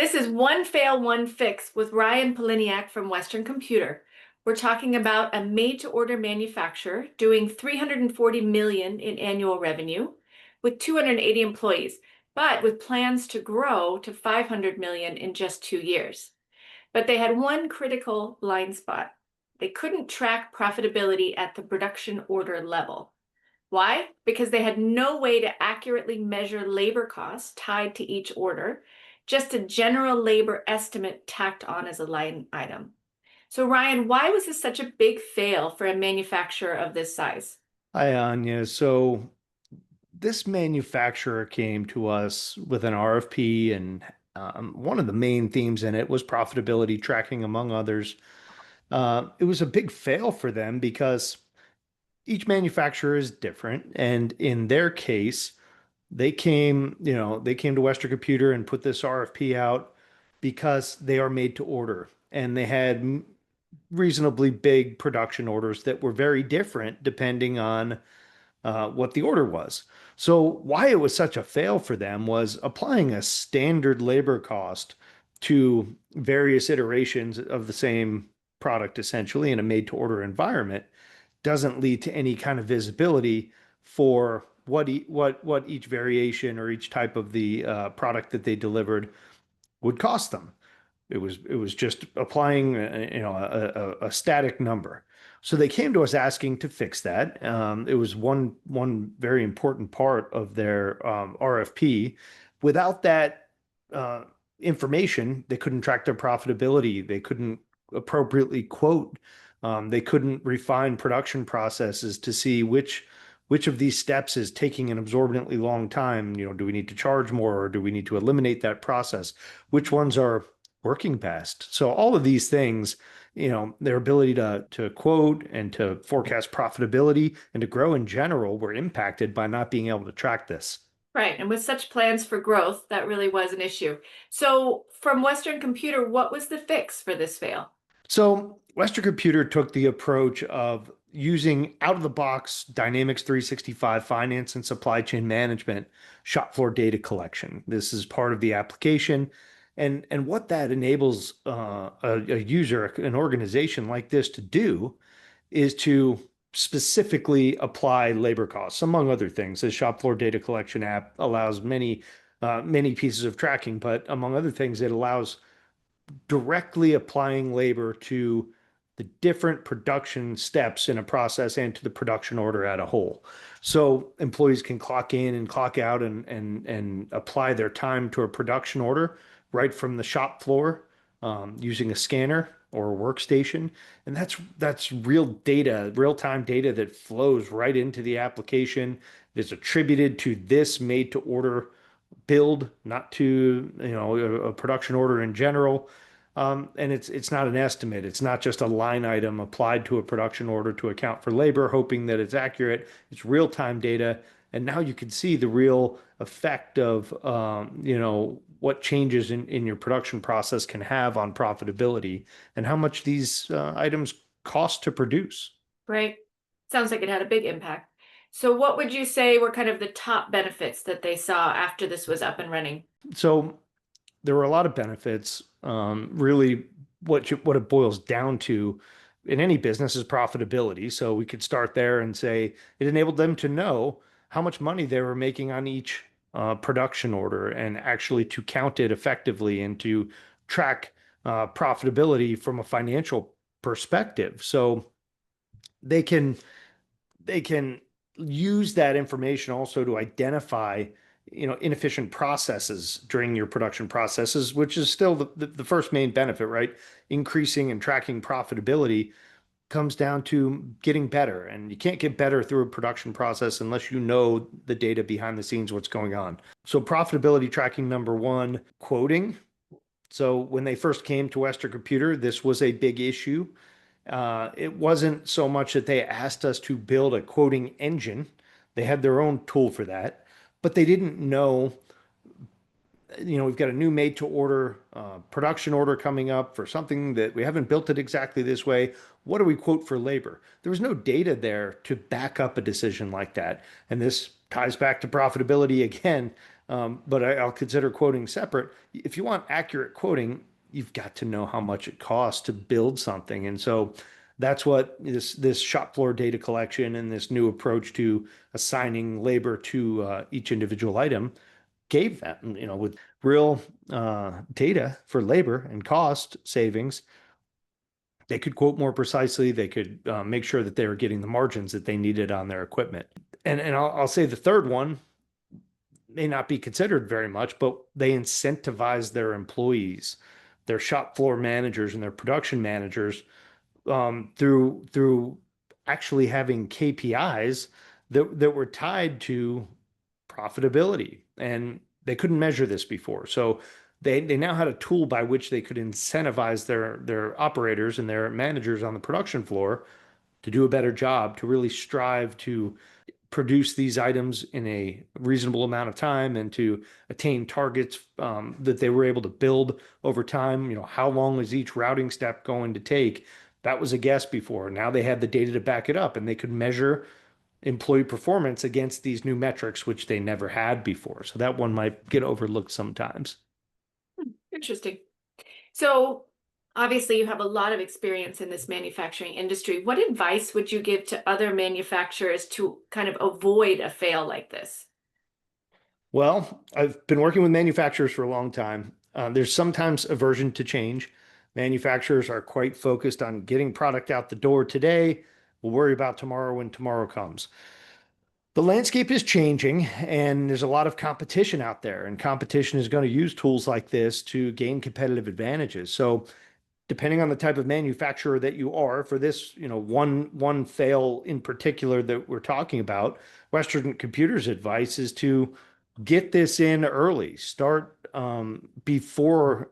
This is One Fail, One Fix with Ryan Pollyniak from Western Computer. We're talking about a made-to-order manufacturer doing 340 million in annual revenue with 280 employees, but with plans to grow to 500 million in just 2 years. But they had one critical blind spot. They couldn't track profitability at the production order level. Why? Because they had no way to accurately measure labor costs tied to each order, just a general labor estimate tacked on as a line item. So Ryan, why was this such a big fail for a manufacturer of this size? Hi, Anya. So this manufacturer came to us with an RFP, and one of the main themes in it was profitability tracking, among others. It was a big fail for them because each manufacturer is different, and in their case, they came to Western Computer and put this RFP out because they are made to order, and they had reasonably big production orders that were very different depending on what the order was. So why it was such a fail for them was applying a standard labor cost to various iterations of the same product, essentially in a made to order environment, doesn't lead to any kind of visibility for what each variation or each type of the product that they delivered would cost them. It was just applying a static number. So they came to us asking to fix that. It was one very important part of their RFP. Without that uh, information, they couldn't track their profitability. They couldn't appropriately quote. They couldn't refine production processes to see which of these steps is taking an absorbently long time. Do we need to charge more or do we need to eliminate that process? Which ones are working best? So all of these things, their ability to quote and to forecast profitability and to grow in general were impacted by not being able to track this. Right, and with such plans for growth, that really was an issue. So from Western Computer, what was the fix for this fail? So Western Computer took the approach of using out of the box Dynamics 365 finance and supply chain management shop floor data collection. This is part of the application. And what that enables a user, an organization like this to do is to specifically apply labor costs, among other things. The shop floor data collection app allows many pieces of tracking, but among other things, it allows directly applying labor to the different production steps in a process and to the production order at a whole. So employees can clock in and clock out and apply their time to a production order right from the shop floor using a scanner or a workstation. And that's real data, real-time data that flows right into the application. It's attributed to this made to order build, not to a production order in general. And it's not an estimate. It's not just a line item applied to a production order to account for labor, hoping that it's accurate. It's real-time data, and now you can see the real effect of what changes in your production process can have on profitability and how much these items cost to produce. Right. Sounds like it had a big impact. So what would you say were kind of the top benefits that they saw after this was up and running? So there were a lot of benefits. Really, what it boils down to in any business is profitability. So we could start there and say it enabled them to know how much money they were making on each production order and actually to count it effectively and to track profitability from a financial perspective. So they can they can use that information also to identify inefficient processes during your production processes, which is still the first main benefit, right? Increasing and tracking profitability comes down to getting better, and you can't get better through a production process unless you know the data behind the scenes, what's going on. So profitability tracking, number one. Quoting. So when they first came to Western Computer, this was a big issue. It wasn't so much that they asked us to build a quoting engine. They had their own tool for that, but they didn't know, we've got a new made to order production order coming up for something that we haven't built it exactly this way. What do we quote for labor? There was no data there to back up a decision like that. And this ties back to profitability again. but I'll consider quoting separate. If you want accurate quoting, you've got to know how much it costs to build something. And so that's what this shop floor data collection and this new approach to assigning labor to each individual item gave them, with real data for labor and cost savings. They could quote more precisely. They could make sure that they were getting the margins that they needed on their equipment. And I'll say the third one may not be considered very much, but they incentivize their employees, their shop floor managers and their production managers through actually having KPIs that were tied to profitability, and they couldn't measure this before. So they now had a tool by which they could incentivize their operators and their managers on the production floor to do a better job, to really strive to produce these items in a reasonable amount of time and to attain targets that they were able to build over time. How long is each routing step going to take? That was a guess before. Now they had the data to back it up, and they could measure employee performance against these new metrics, which they never had before. So that one might get overlooked sometimes. Interesting. So obviously you have a lot of experience in this manufacturing industry. What advice would you give to other manufacturers to kind of avoid a fail like this? Well, I've been working with manufacturers for a long time. There's sometimes aversion to change. Manufacturers are quite focused on getting product out the door today. We'll worry about tomorrow when tomorrow comes. The landscape is changing, and there's a lot of competition out there, and competition is going to use tools like this to gain competitive advantages. So depending on the type of manufacturer that you are, for this, one fail in particular that we're talking about, Western Computer's advice is to get this in early. Start before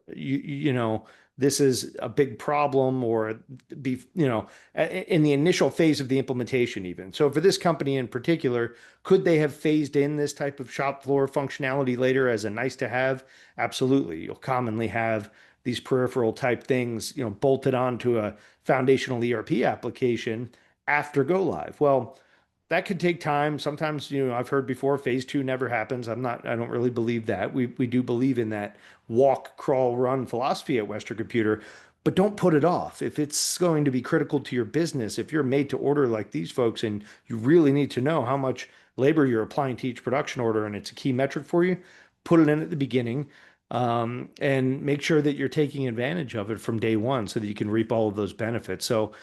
this is a big problem, or in the initial phase of the implementation even. So for this company in particular, could they have phased in this type of shop floor functionality later as a nice to have? Absolutely. You'll commonly have these peripheral type things, bolted onto a foundational ERP application after go live. Well, that could take time. Sometimes, I've heard before phase two never happens. I don't really believe that. We do believe in that walk, crawl, run philosophy at Western Computer, but don't put it off. If it's going to be critical to your business, if you're made to order like these folks, and you really need to know how much labor you're applying to each production order, and it's a key metric for you, put it in at the beginning, and make sure that you're taking advantage of it from day one so that you can reap all of those benefits. So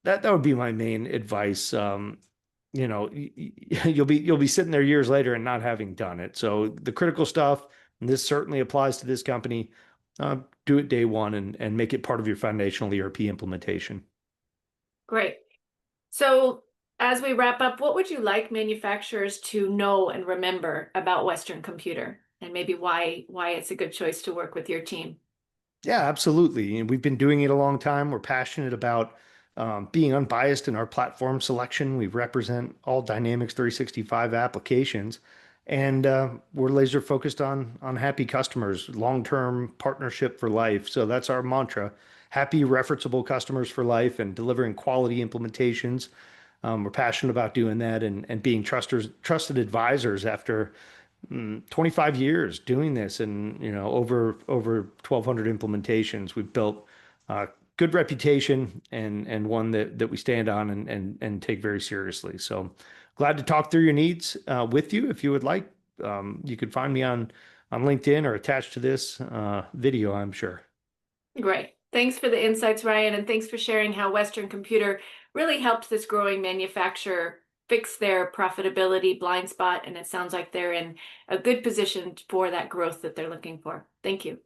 that would be my main advice. You'll be sitting there years later and not having done it. So the critical stuff, and this certainly applies to this company, do it day one and make it part of your foundational ERP implementation. Great. So as we wrap up, what would you like manufacturers to know and remember about Western Computer, and maybe why it's a good choice to work with your team? Yeah, absolutely. And we've been doing it a long time. We're passionate about being unbiased in our platform selection. We represent all Dynamics 365 applications, and we're laser focused on happy customers, long-term partnership for life. So that's our mantra: happy, referenceable customers for life, and delivering quality implementations. We're passionate about doing that, and being trusted advisors after 25 years doing this, and over 1,200 implementations. We've built a good reputation, and one that we stand on and take very seriously. So glad to talk through your needs with you. If you would like, you could find me on LinkedIn or attached to this video, I'm sure. Great. Thanks for the insights, Ryan, and thanks for sharing how Western Computer really helped this growing manufacturer fix their profitability blind spot. And it sounds like they're in a good position for that growth that they're looking for. Thank you.